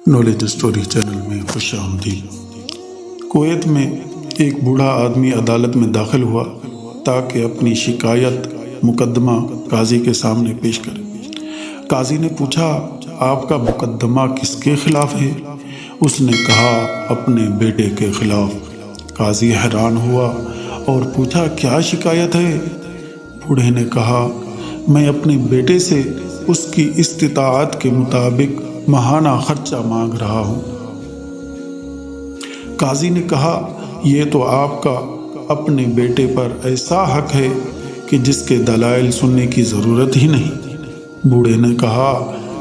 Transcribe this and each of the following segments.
Knowledge story channel میں خوش آمدید۔ کویت میں ایک بوڑھا آدمی عدالت میں داخل ہوا تاکہ اپنی شکایت مقدمہ قاضی کے سامنے پیش کرے۔ قاضی نے پوچھا، آپ کا مقدمہ کس کے خلاف ہے؟ اس نے کہا، اپنے بیٹے کے خلاف۔ قاضی حیران ہوا اور پوچھا، کیا شکایت ہے؟ بوڑھے نے کہا، میں اپنے بیٹے سے اس کی استطاعت کے مطابق ماہانہ خرچہ مانگ رہا ہوں۔ قاضی نے کہا، یہ تو آپ کا اپنے بیٹے پر ایسا حق ہے کہ جس کے دلائل سننے کی ضرورت ہی نہیں۔ بوڑھے نے کہا،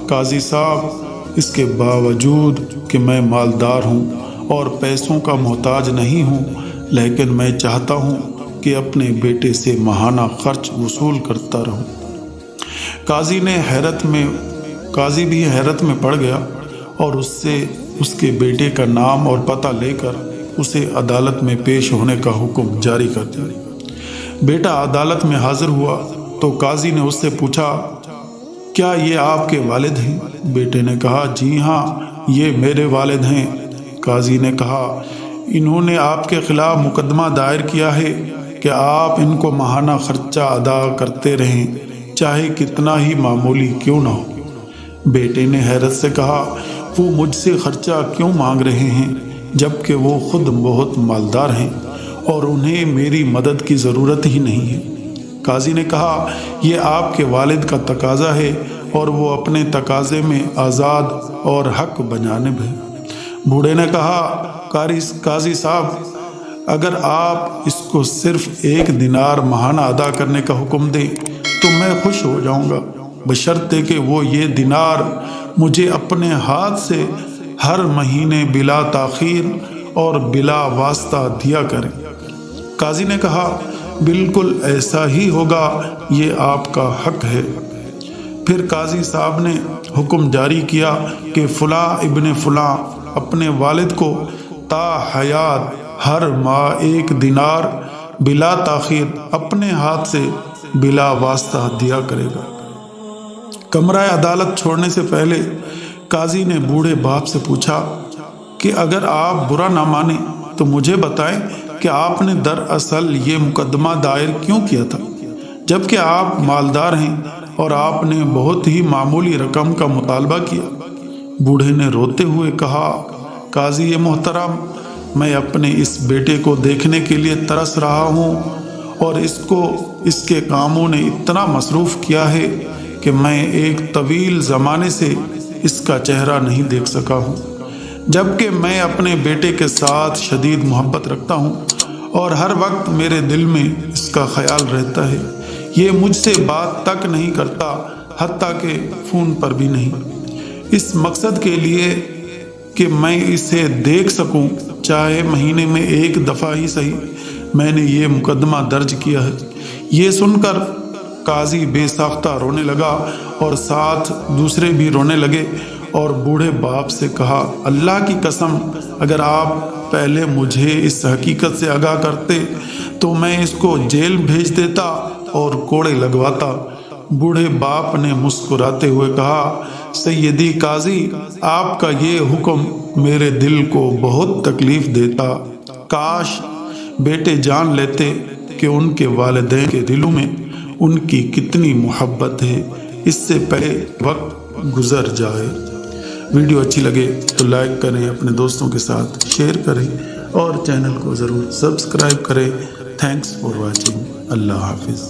قاضی صاحب، اس کے باوجود کہ میں مالدار ہوں اور پیسوں کا محتاج نہیں ہوں، لیکن میں چاہتا ہوں کہ اپنے بیٹے سے ماہانہ خرچ وصول کرتا رہوں۔ قاضی بھی حیرت میں پڑ گیا اور اس سے اس کے بیٹے کا نام اور پتہ لے کر اسے عدالت میں پیش ہونے کا حکم جاری کر دیا۔ بیٹا عدالت میں حاضر ہوا تو قاضی نے اس سے پوچھا، کیا یہ آپ کے والد ہیں؟ بیٹے نے کہا، جی ہاں، یہ میرے والد ہیں۔ قاضی نے کہا، انہوں نے آپ کے خلاف مقدمہ دائر کیا ہے کہ آپ ان کو ماہانہ خرچہ ادا کرتے رہیں، چاہے کتنا ہی معمولی کیوں نہ ہو۔ بیٹے نے حیرت سے کہا، وہ مجھ سے خرچہ کیوں مانگ رہے ہیں جبکہ وہ خود بہت مالدار ہیں اور انہیں میری مدد کی ضرورت ہی نہیں ہے۔ قاضی نے کہا، یہ آپ کے والد کا تقاضا ہے اور وہ اپنے تقاضے میں آزاد اور حق بجانب ہے۔ بوڑھے نے کہا، قاضی صاحب، اگر آپ اس کو صرف 1 دینار ماہانہ ادا کرنے کا حکم دیں تو میں خوش ہو جاؤں گا، بشرطے کہ وہ یہ دینار مجھے اپنے ہاتھ سے ہر مہینے بلا تاخیر اور بلا واسطہ دیا کریں۔ قاضی نے کہا، بالکل ایسا ہی ہوگا، یہ آپ کا حق ہے۔ پھر قاضی صاحب نے حکم جاری کیا کہ فلاں ابن فلاں اپنے والد کو تا حیات ہر ماہ 1 دینار بلا تاخیر اپنے ہاتھ سے بلا واسطہ دیا کرے گا۔ کمرہ عدالت چھوڑنے سے پہلے قاضی نے بوڑھے باپ سے پوچھا کہ اگر آپ برا نہ مانیں تو مجھے بتائیں کہ آپ نے دراصل یہ مقدمہ دائر کیوں کیا تھا، جبکہ آپ مالدار ہیں اور آپ نے بہت ہی معمولی رقم کا مطالبہ کیا۔ بوڑھے نے روتے ہوئے کہا، قاضی محترم، میں اپنے اس بیٹے کو دیکھنے کے لیے ترس رہا ہوں اور اس کے کاموں نے اتنا مصروف کیا ہے کہ میں ایک طویل زمانے سے اس کا چہرہ نہیں دیکھ سکا ہوں، جبکہ میں اپنے بیٹے کے ساتھ شدید محبت رکھتا ہوں اور ہر وقت میرے دل میں اس کا خیال رہتا ہے۔ یہ مجھ سے بات تک نہیں کرتا، حتیٰ کہ فون پر بھی نہیں۔ اس مقصد کے لیے کہ میں اسے دیکھ سکوں، چاہے مہینے میں 1 دفعہ ہی صحیح، میں نے یہ مقدمہ درج کیا ہے۔ یہ سن کر قاضی بے ساختہ رونے لگا اور ساتھ دوسرے بھی رونے لگے اور بوڑھے باپ سے کہا، اللہ کی قسم، اگر آپ پہلے مجھے اس حقیقت سے آگاہ کرتے تو میں اس کو جیل بھیج دیتا اور کوڑے لگواتا۔ بوڑھے باپ نے مسکراتے ہوئے کہا، سیدی قاضی، آپ کا یہ حکم میرے دل کو بہت تکلیف دیتا۔ کاش بیٹے جان لیتے کہ ان کے والدین کے دلوں میں ان کی کتنی محبت ہے، اس سے پہلے وقت گزر جائے۔ ویڈیو اچھی لگے تو لائک کریں، اپنے دوستوں کے ساتھ شیئر کریں اور چینل کو ضرور سبسکرائب کریں۔ Thanks for watching. اللہ حافظ۔